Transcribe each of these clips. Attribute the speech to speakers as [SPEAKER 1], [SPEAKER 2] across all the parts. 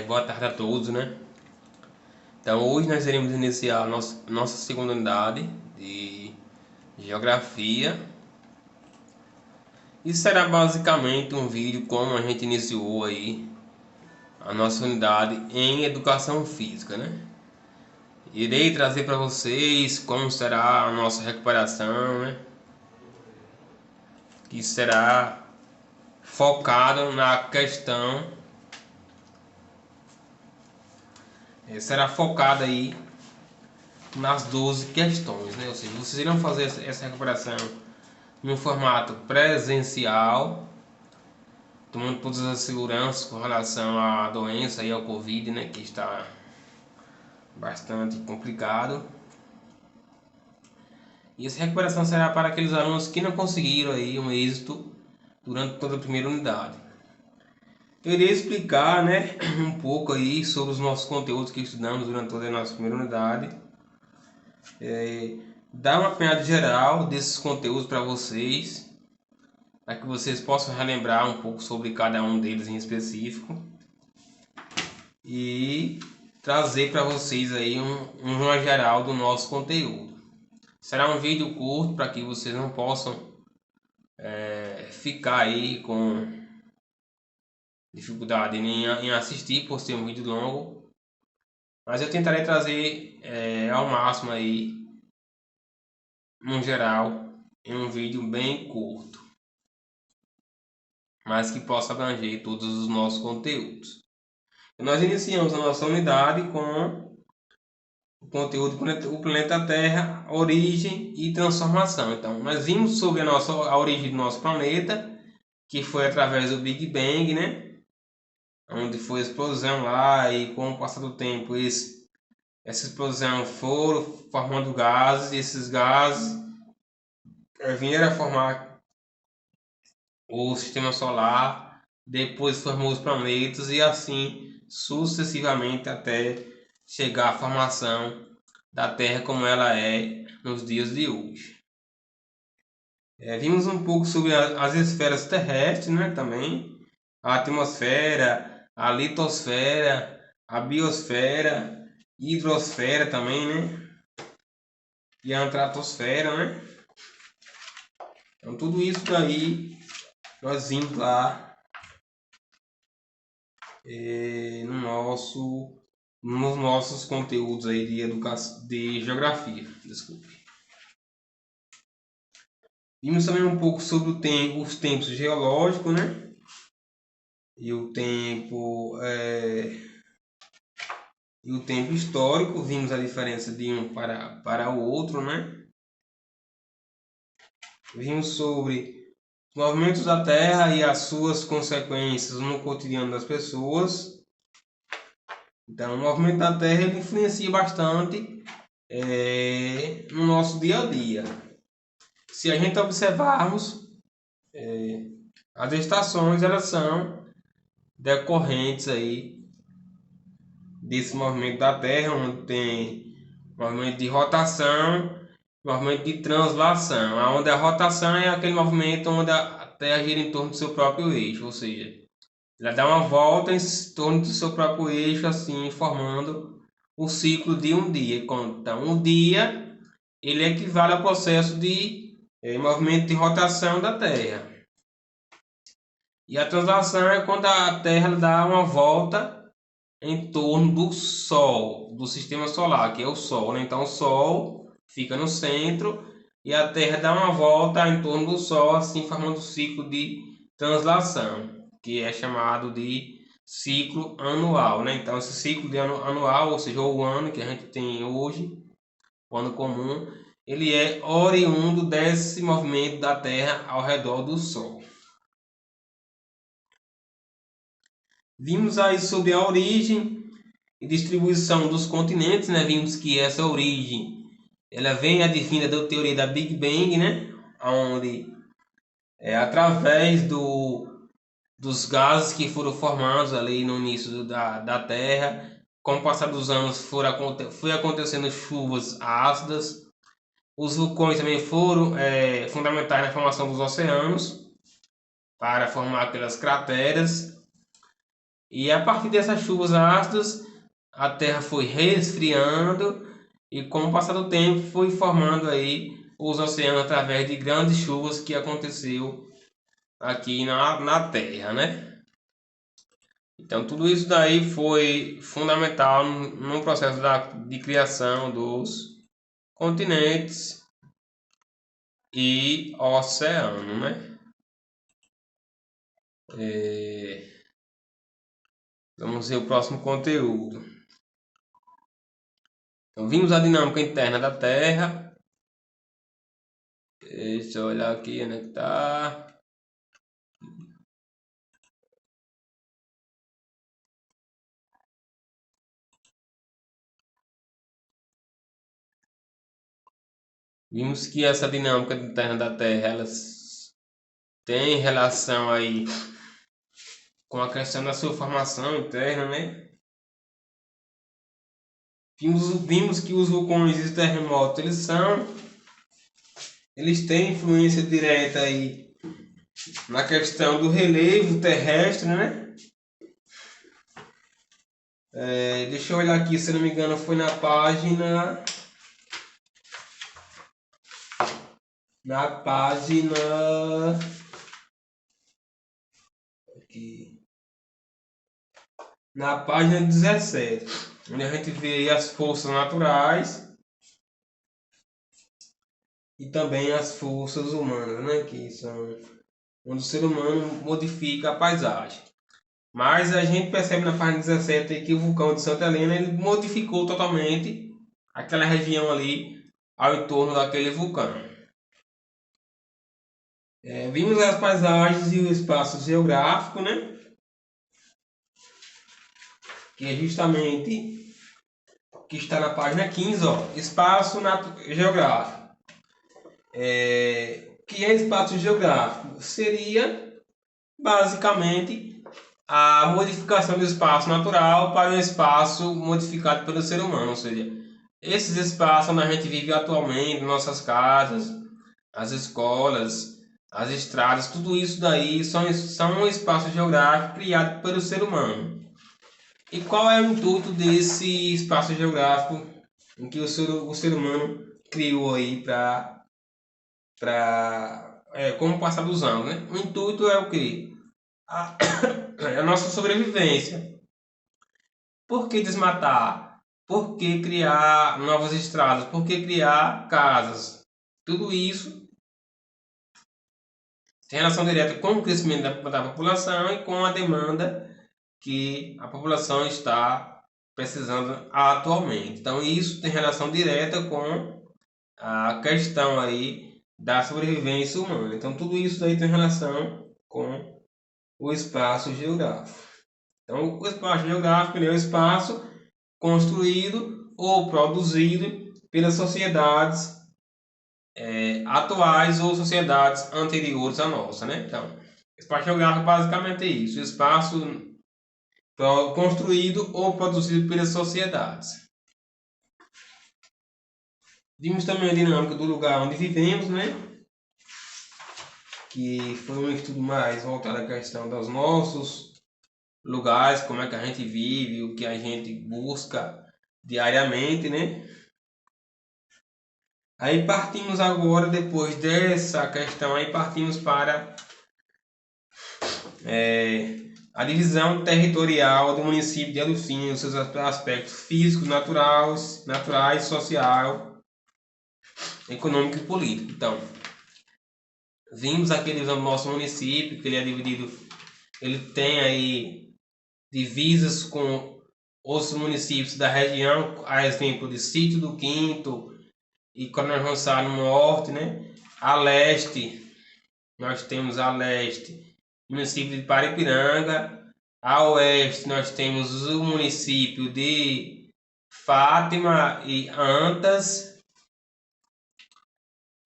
[SPEAKER 1] Boa tarde a todos, né? Então hoje nós iremos iniciar a nossa segunda unidade de Geografia. E será basicamente um vídeo como a gente iniciou aí a nossa unidade em Educação Física, né? Irei trazer para vocês como será a nossa recuperação, né? Que será focado na questão, será focada aí nas 12 questões, né? Ou seja, vocês irão fazer essa recuperação em um formato presencial, tomando todas as seguranças com relação à doença e ao Covid, né, que está bastante complicado. E essa recuperação será para aqueles alunos que não conseguiram aí um êxito durante toda a primeira unidade. Eu irei explicar, né, um pouco aí sobre os nossos conteúdos que estudamos durante toda a nossa primeira unidade. Dar uma apanhada geral desses conteúdos para vocês, para que vocês possam relembrar um pouco sobre cada um deles em específico e trazer para vocês aí uma geral do nosso conteúdo. Será um vídeo curto para que vocês não possam ficar aí com dificuldade em assistir por ser um vídeo longo, mas eu tentarei trazer ao máximo aí um geral em um vídeo bem curto, mas que possa abranger todos os nossos conteúdos. Nós iniciamos a nossa unidade com o conteúdo o planeta Terra, origem e transformação. Então, nós vimos sobre a origem do nosso planeta, que foi através do Big Bang, né? Onde foi a explosão lá e com o passar do tempo essa explosão foram formando gases e esses gases vieram a formar o sistema solar, depois formou os planetas e assim sucessivamente até chegar à formação da Terra como ela é nos dias de hoje. Vimos um pouco sobre as esferas terrestres, né, também, a atmosfera, a litosfera, a biosfera, hidrosfera também, né, e a estratosfera, né. Então tudo isso daí nós vimos lá nos nossos conteúdos aí de geografia, desculpe. Vimos também um pouco sobre os tempos geológicos, né? E o tempo histórico. Vimos a diferença de um para o outro, né? Vimos sobre os movimentos da Terra e as suas consequências no cotidiano das pessoas. Então, o movimento da Terra ele influencia bastante no nosso dia a dia. Se a gente observarmos, as estações elas são decorrentes aí desse movimento da Terra, onde tem movimento de rotação, movimento de translação, onde a rotação é aquele movimento onde a Terra gira em torno do seu próprio eixo, ou seja, ela dá uma volta em torno do seu próprio eixo, assim formando o ciclo de um dia. Então, um dia ele equivale ao processo de movimento de rotação da Terra. E a translação é quando a Terra dá uma volta em torno do Sol, do sistema solar, que é o Sol, né? Então o Sol fica no centro e a Terra dá uma volta em torno do Sol, assim formando o ciclo de translação, que é chamado de ciclo anual, né? Então esse ciclo de anual, ou seja, o ano que a gente tem hoje, o ano comum, ele é oriundo desse movimento da Terra ao redor do Sol. Vimos aí sobre a origem e distribuição dos continentes, né? Vimos que essa origem ela vem advinda da teoria da Big Bang, né? Onde através dos gases que foram formados ali no início da Terra, com o passar dos anos foi acontecendo chuvas ácidas. Os vulcões também foram fundamentais na formação dos oceanos para formar aquelas crateras. E a partir dessas chuvas ácidas, a terra foi resfriando e com o passar do tempo foi formando aí os oceanos através de grandes chuvas que aconteceu aqui na Terra, né? Então tudo isso daí foi fundamental no processo de criação dos continentes e oceano, né? Vamos ver o próximo conteúdo. Então, vimos a dinâmica interna da Terra. Deixa eu olhar aqui onde é que tá. Vimos que essa dinâmica interna da Terra, elas tem relação aí com a questão da sua formação interna, né? Vimos que os vulcões e os terremotos, eles têm influência direta aí na questão do relevo terrestre, né? Deixa eu olhar aqui, se não me engano, foi na página aqui, na página 17, onde a gente vê aí as forças naturais e também as forças humanas, né? Que são onde o ser humano modifica a paisagem. Mas a gente percebe na página 17 aí que o vulcão de Santa Helena ele modificou totalmente aquela região ali ao entorno daquele vulcão. Vimos as paisagens e o espaço geográfico, né? Que é justamente o que está na página 15, ó, espaço geográfico. Que é espaço geográfico? Seria basicamente a modificação do espaço natural para um espaço modificado pelo ser humano, ou seja, esses espaços onde a gente vive atualmente, nossas casas, as escolas, as estradas, tudo isso daí são um espaço geográfico criado pelo ser humano. E qual é o intuito desse espaço geográfico em que o ser humano criou aí com o passar dos anos, né? O intuito é o quê? A nossa sobrevivência. Por que desmatar? Por que criar novas estradas? Por que criar casas? Tudo isso tem relação direta com o crescimento da população e com a demanda que a população está precisando atualmente. Então isso tem relação direta com a questão aí da sobrevivência humana. Então tudo isso aí tem relação com o espaço geográfico. Então o espaço geográfico é o espaço construído ou produzido pelas sociedades atuais ou sociedades anteriores à nossa, né? Então, espaço geográfico basicamente é isso, espaço construído ou produzido pelas sociedades. Vimos também a dinâmica do lugar onde vivemos, né? Que foi um estudo mais voltado à questão dos nossos lugares, como é que a gente vive, o que a gente busca diariamente, né? Aí partimos agora, depois dessa questão, aí partimos para a divisão territorial do município de Elufim, seus aspectos físicos, naturais, social, econômico e político. Então, vimos aqui a divisão do nosso município, que ele é dividido, ele tem aí divisas com os municípios da região, a exemplo de Sítio do Quinto e Coronel Gonçalo no norte, né? A leste, nós temos a leste o município de Paripiranga. A oeste nós temos o município de Fátima e Antas.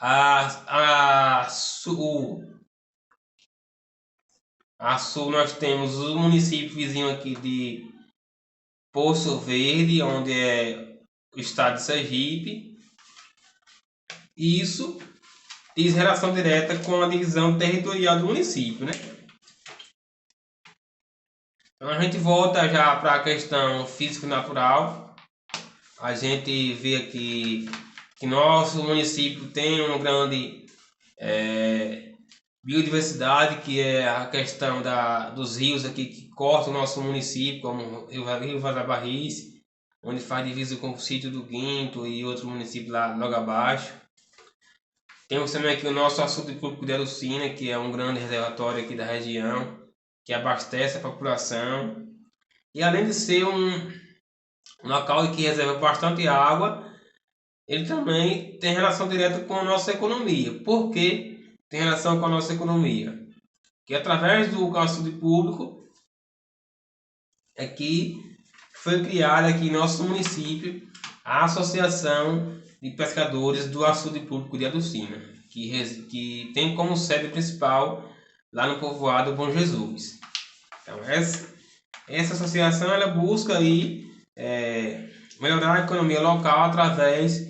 [SPEAKER 1] A sul nós temos o município vizinho aqui de Poço Verde, onde é o estado de Sergipe. Isso diz relação direta com a divisão territorial do município, né? Então a gente volta já para a questão físico-natural. A gente vê aqui que nosso município tem uma grande biodiversidade, que é a questão dos rios aqui que cortam o nosso município, como o Rio Vaz da Barrice, onde faz divisa com o sítio do Guinto e outro município lá logo abaixo. Temos também aqui o nosso açude público de Arucina, que é um grande reservatório aqui da região, que abastece a população. E além de ser um local que reserva bastante água, ele também tem relação direta com a nossa economia. Por que tem relação com a nossa economia? Que através do açude público aqui foi criada aqui em nosso município a Associação de Pescadores do Açude Público de Arucina, que tem como sede principal lá no povoado Bom Jesus. Então essa associação ela busca aí, melhorar a economia local através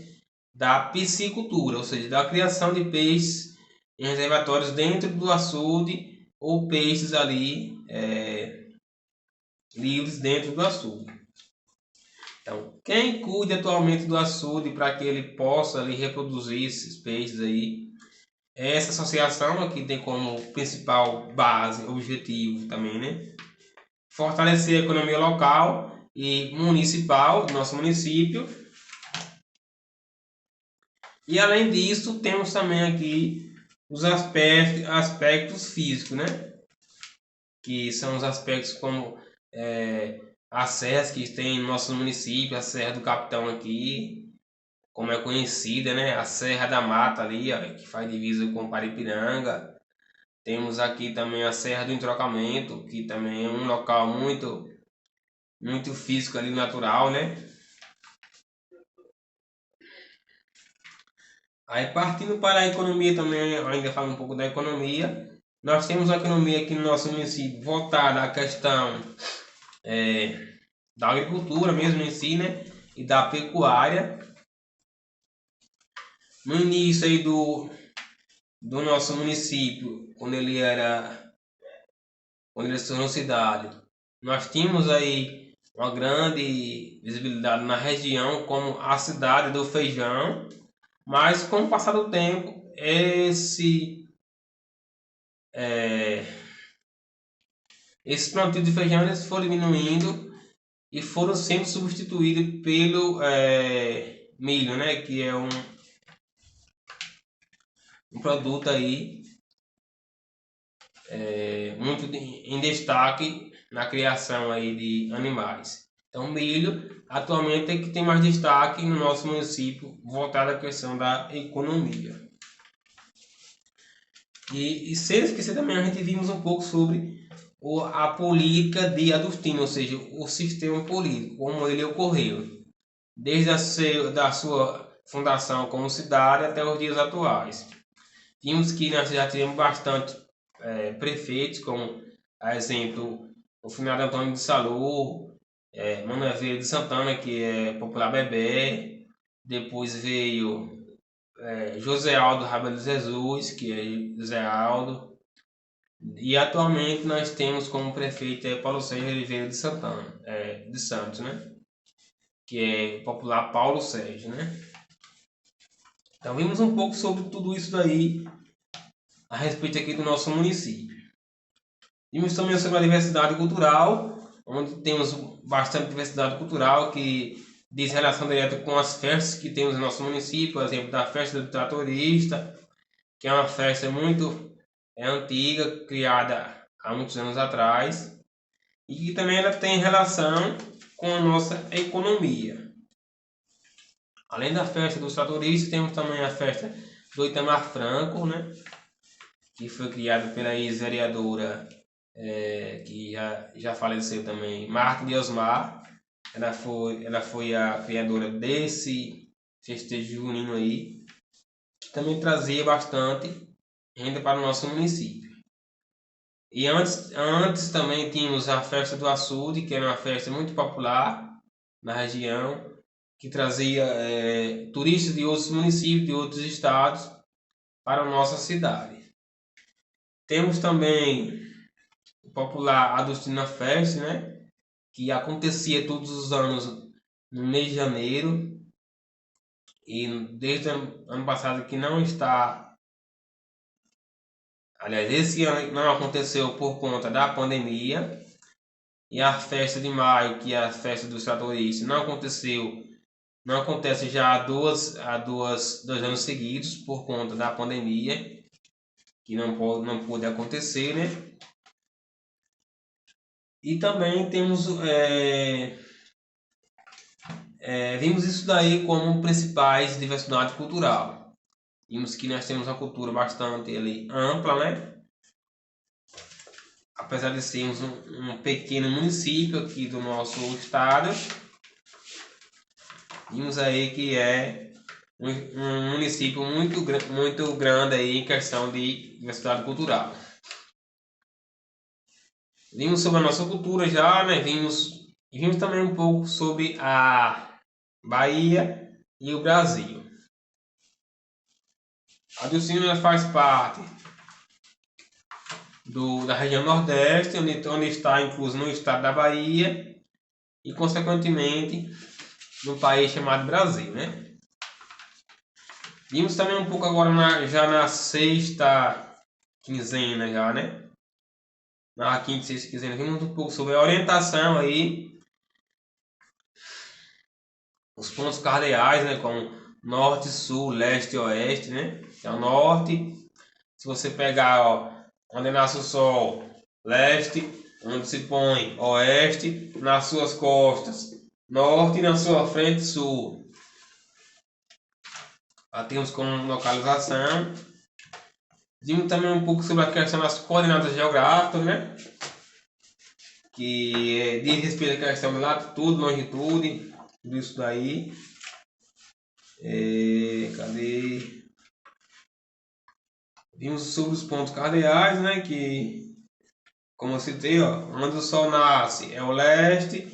[SPEAKER 1] da piscicultura, ou seja, da criação de peixes em reservatórios dentro do açude ou peixes ali livres dentro do açude. Então, quem cuida atualmente do açude para que ele possa ali reproduzir esses peixes aí, é essa associação que tem como principal base, objetivo também, né? Fortalecer a economia local e municipal do nosso município. E além disso, temos também aqui os aspectos físicos, né? Que são os aspectos como as serras que tem no nosso município, a Serra do Capitão aqui, como é conhecida, né? A Serra da Mata ali, ó, que faz divisa com Paripiranga. Temos aqui também a Serra do Entrocamento, que também é um local muito físico ali, natural, né? Aí partindo para a economia também, ainda falando um pouco da economia, nós temos a economia aqui no nosso município voltada à questão da agricultura mesmo em si, né? E da pecuária. No início aí do nosso município, quando ele se tornou cidade, nós tínhamos aí uma grande visibilidade na região como a cidade do feijão, mas com o passar do tempo, esses plantios de feijão eles foram diminuindo e foram sendo substituídos pelo milho, né? Que é um produto aí muito em destaque na criação aí de animais. Então, milho atualmente é que tem mais destaque no nosso município, voltado à questão da economia. E sem esquecer também, a gente vimos um pouco sobre a política de Adustino, ou seja, o sistema político, como ele ocorreu, desde da sua fundação como cidade até os dias atuais. Vimos que nós já tivemos bastante prefeitos, como, a exemplo, o finado Antônio de Salur, Manuel Vieira de Santana, que é popular Bebé, depois veio José Aldo Rabelo de Jesus, que é José Aldo, e atualmente nós temos como prefeito Paulo Sérgio Oliveira de Santana, de Santos, né? Que é popular Paulo Sérgio, né? Então vimos um pouco sobre tudo isso daí a respeito aqui do nosso município. Vimos também sobre a diversidade cultural, onde temos bastante diversidade cultural que diz relação direta com as festas que temos no nosso município, por exemplo, da festa do tratorista, que é uma festa muito antiga, criada há muitos anos atrás, e que também ela tem relação com a nossa economia. Além da festa dos tratoristas, temos também a festa do Itamar Franco, né? Que foi criada pela ex-vereadora que já faleceu também, Marta de Osmar. Ela foi a criadora desse festejo junino aí, que também trazia bastante renda para o nosso município. E antes também tínhamos a festa do açude, que era uma festa muito popular na região, que trazia turistas de outros municípios, de outros estados, para a nossa cidade. Temos também o popular Adustina Fest, né? Que acontecia todos os anos no mês de janeiro. E desde o ano passado que não está. Aliás, esse ano não aconteceu por conta da pandemia. E a festa de maio, que é a festa dos tratoristas, não aconteceu. Não acontece já há dois anos seguidos por conta da pandemia, que não pôde acontecer, né? E também vimos isso daí como principais diversidade cultural. Vimos que nós temos uma cultura bastante ali, ampla, né? Apesar de sermos um pequeno município aqui do nosso estado, vimos aí que é um município muito grande aí em questão de diversidade cultural. Vimos sobre a nossa cultura já, né? Vimos também um pouco sobre a Bahia e o Brasil. A Dilcina faz parte da região Nordeste, onde está incluso no estado da Bahia e, consequentemente, no país chamado Brasil, né? Vimos também um pouco agora já na sexta quinzena já, né? Na quinta e sexta quinzena, vimos um pouco sobre a orientação aí, os pontos cardeais, né? Como norte, sul, leste e oeste, né? É o norte. Se você pegar, ó, onde nasce o sol, leste, onde se põe oeste, nas suas costas, norte e na sua frente, sul. Lá temos como localização. Vimos também um pouco sobre a questão das coordenadas geográficas, né? Que diz respeito à questão de latitude, longitude, tudo isso daí. Cadê? Vimos sobre os pontos cardeais, né? Que, como eu citei, ó, onde o sol nasce é o leste,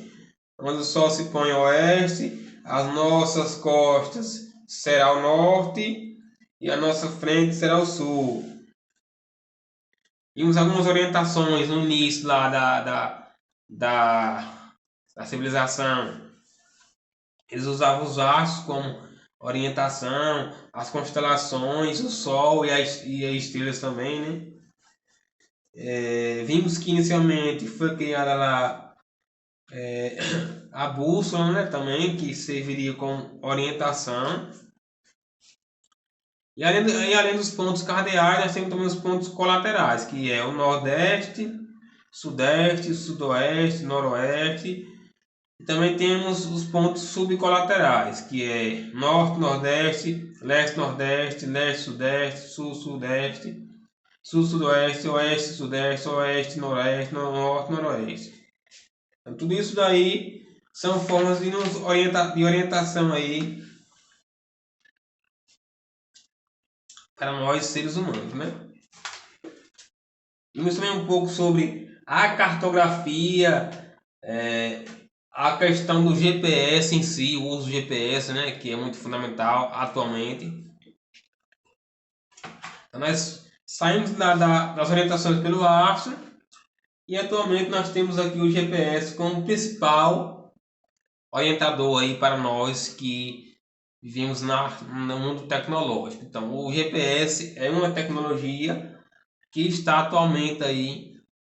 [SPEAKER 1] onde o sol se põe é o oeste, as nossas costas será o norte e a nossa frente será o sul. Vimos algumas orientações no início lá da civilização. Eles usavam os astros como orientação, as constelações, o sol e as estrelas também, né? Vimos que inicialmente foi criada lá a bússola, né, também, que serviria como orientação. E além dos pontos cardeais, nós temos também os pontos colaterais, que é o Nordeste, Sudeste, Sudoeste, Noroeste. E também temos os pontos subcolaterais, que é Norte, Nordeste, Leste, Nordeste, Leste, Sudeste, Sul, Sudeste, Sul, Sudoeste, Oeste, Sudeste, Oeste, Noroeste, Norte, Noroeste. Então, tudo isso daí são formas de orientação aí para nós seres humanos, né? Vimos também um pouco sobre a cartografia, a questão do GPS em si, o uso do GPS, né, que é muito fundamental atualmente. Então, nós saímos das orientações pelo astro e atualmente nós temos aqui o GPS como principal orientador aí para nós que vivemos no mundo tecnológico. Então, o GPS é uma tecnologia que está atualmente aí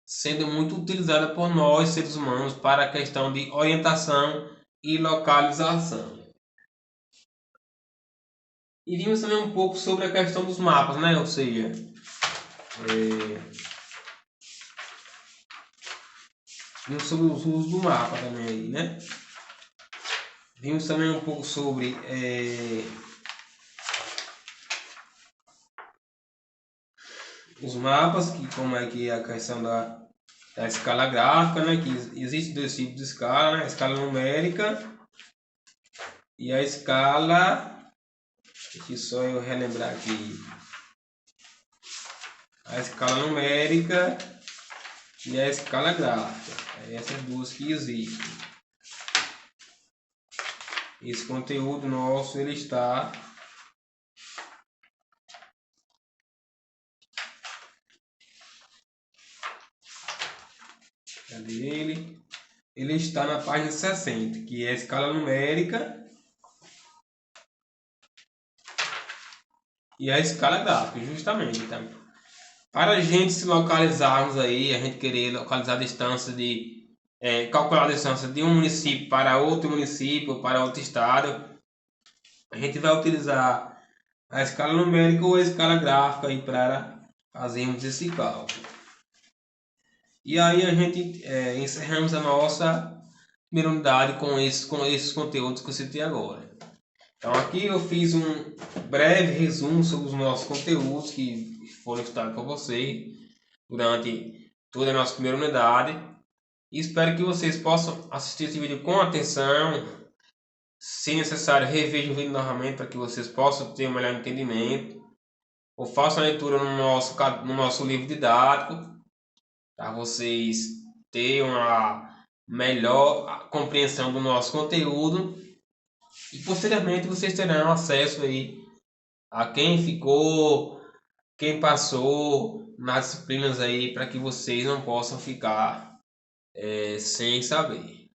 [SPEAKER 1] sendo muito utilizada por nós, seres humanos, para a questão de orientação e localização. E vimos também um pouco sobre a questão dos mapas, né? Ou seja, vimos sobre os usos do mapa também aí, né? Vimos também um pouco sobre os mapas, que como é que é a questão da escala gráfica, né? Que existe dois tipos de escala, né? A escala numérica e a escala... Deixa só eu relembrar aqui. A escala numérica e a escala gráfica. Essas duas que existem. Esse conteúdo nosso ele está Cadê ele? Ele está na página 60, que é a escala numérica e a escala gráfica, justamente. Tá? Para a gente se localizarmos aí, a gente querer localizar a distância calcular a distância de um município para outro município, para outro estado, a gente vai utilizar a escala numérica ou a escala gráfica aí para fazermos esse cálculo. E aí a gente encerramos a nossa primeira unidade com esses conteúdos que eu citei agora. Então aqui eu fiz um breve resumo sobre os nossos conteúdos que foram estudados por vocês durante toda a nossa primeira unidade. E espero que vocês possam assistir esse vídeo com atenção. Se necessário, revejam o vídeo novamente para que vocês possam ter um melhor entendimento. Ou façam a leitura no nosso livro didático, para vocês terem uma melhor compreensão do nosso conteúdo. E posteriormente vocês terão acesso aí a quem ficou, quem passou nas disciplinas aí, para que vocês não possam ficar sem saber.